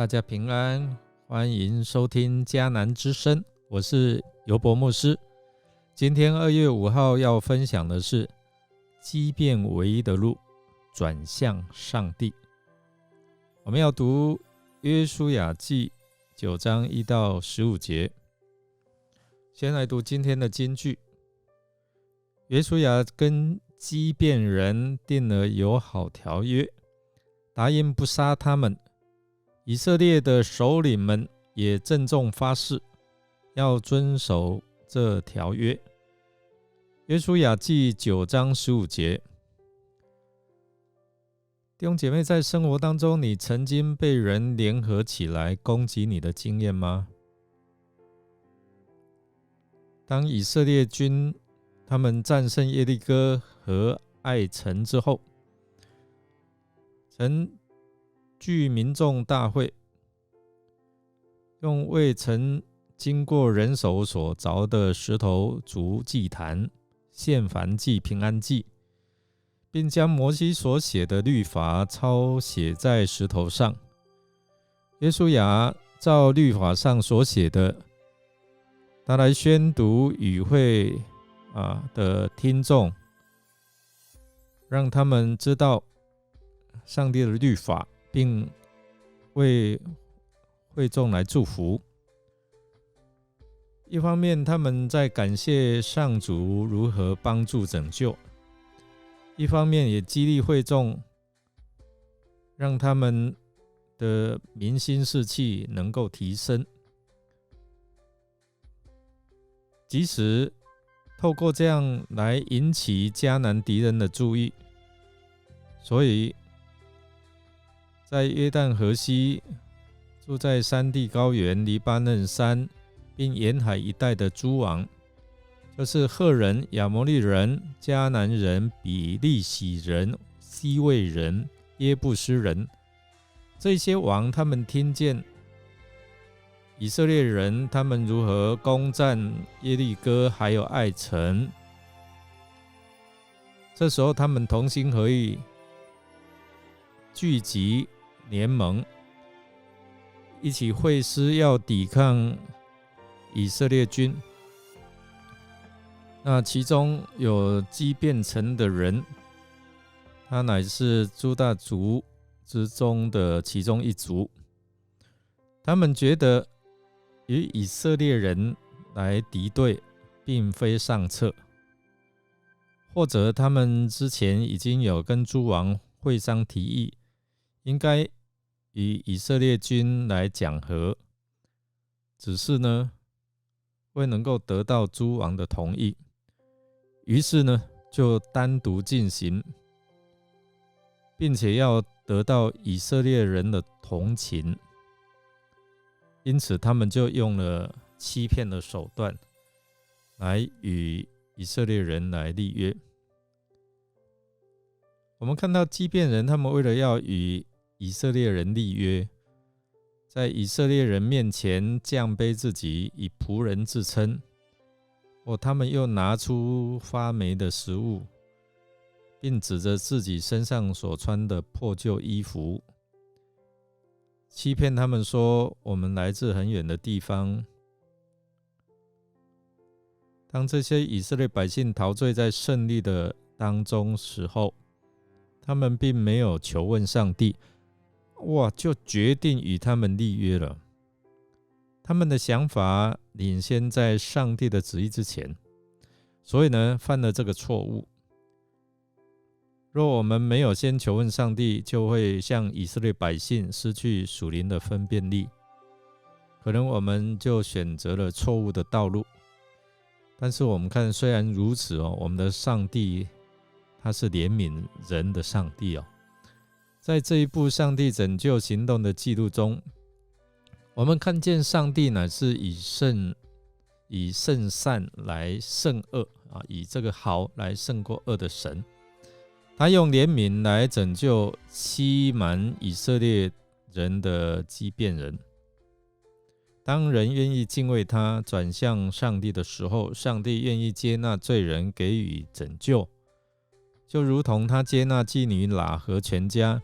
大家平安，欢迎收听迦南之声，我是尤伯牧师。今天2月5号要分享的是畸变唯一的路，转向上帝。我们要读约书亚记9章1到15节。先来读今天的金句。约书亚跟畸变人定了友好条约，答应不杀他们。以色列的首领们也郑重发誓，要遵守这条约。约书亚记9章15节。弟兄姐妹，在生活当中，你曾经被人联合起来攻击你的经验吗？当以色列军他们战胜耶利哥和爱城之后，曾聚民众大会，用未曾经过人手所凿的石头筑祭坛，献燔祭、平安祭，并将摩西所写的律法抄写在石头上。约书亚照律法上所写的，他来宣读与会的听众，让他们知道上帝的律法，并为会众来祝福。一方面，他们在感谢上主如何帮助拯救；一方面，也激励会众，让他们的民心士气能够提升。即使透过这样来引起迦南敌人的注意，所以在约旦河西，住在山地高原、黎巴嫩山并沿海一带的诸王，就是赫人、亚摩利人、迦南人、比利洗人、西魏人、耶布斯人，这些王他们听见以色列人他们如何攻占耶利哥还有爱城，这时候他们同心合意，聚集联盟，一起会师要抵抗以色列军。那其中有畸变城的人，他乃是诸大族之中的其中一族。他们觉得与以色列人来敌对并非上策，或者他们之前已经有跟诸王会商提议，应该与以色列军来讲和，只是呢未能够得到诸王的同意，于是呢就单独进行，并且要得到以色列人的同情，因此他们就用了欺骗的手段来与以色列人来立约。我们看到畸变人他们为了要与以色列人立约，在以色列人面前降卑自己，以仆人自称，他们又拿出发霉的食物，并指着自己身上所穿的破旧衣服，欺骗他们说我们来自很远的地方。当这些以色列百姓陶醉在胜利的当中时候，他们并没有求问上帝，就决定与他们立约了。他们的想法领先在上帝的旨意之前，所以呢犯了这个错误。若我们没有先求问上帝，就会像以色列百姓失去属灵的分辨力，可能我们就选择了错误的道路。但是我们看，虽然如此我们的上帝他是怜悯人的上帝在这一部上帝拯救行动的记录中，我们看见上帝乃是以圣善来胜恶以这个好来胜过恶的神。他用怜悯来拯救欺瞒以色列人的畸变人。当人愿意敬畏他，转向上帝的时候，上帝愿意接纳罪人，给予拯救，就如同他接纳妓女喇合全家，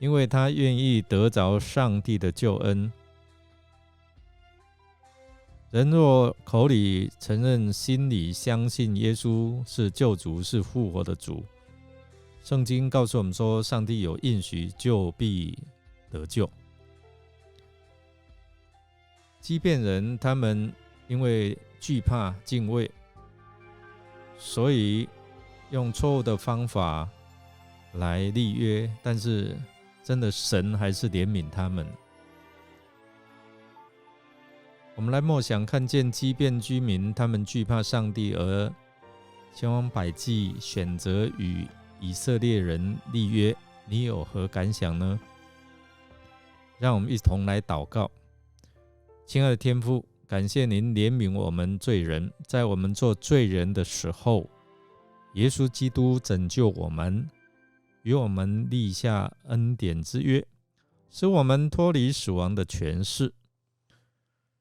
因为他愿意得着上帝的救恩。人若口里承认，心里相信耶稣是救主，是复活的主，圣经告诉我们说，上帝有应许，就必得救。基遍人他们因为惧怕敬畏，所以用错误的方法来立约，但是真的神还是怜悯他们。我们来默想，看见基遍居民他们惧怕上帝而千方百计选择与以色列人立约，你有何感想呢？让我们一同来祷告。亲爱的天父，感谢您怜悯我们罪人，在我们做罪人的时候，耶稣基督拯救我们，与我们立下恩典之约，使我们脱离死亡的权势。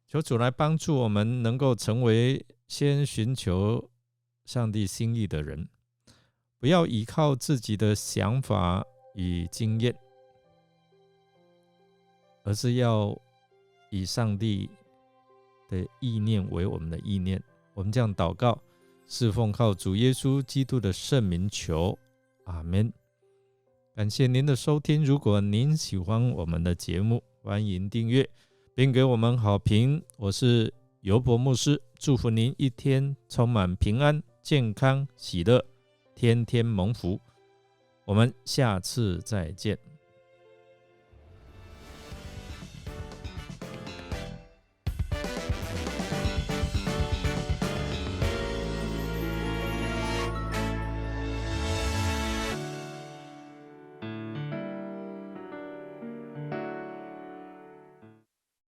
求主来帮助我们，能够成为先寻求上帝心意的人，不要依靠自己的想法与经验，而是要以上帝的意念为我们的意念。我们这样祷告，是奉靠主耶稣基督的圣名求，阿们。感谢您的收听，如果您喜欢我们的节目，欢迎订阅并给我们好评。我是尤伯牧师，祝福您一天充满平安、健康、喜乐，天天蒙福。我们下次再见。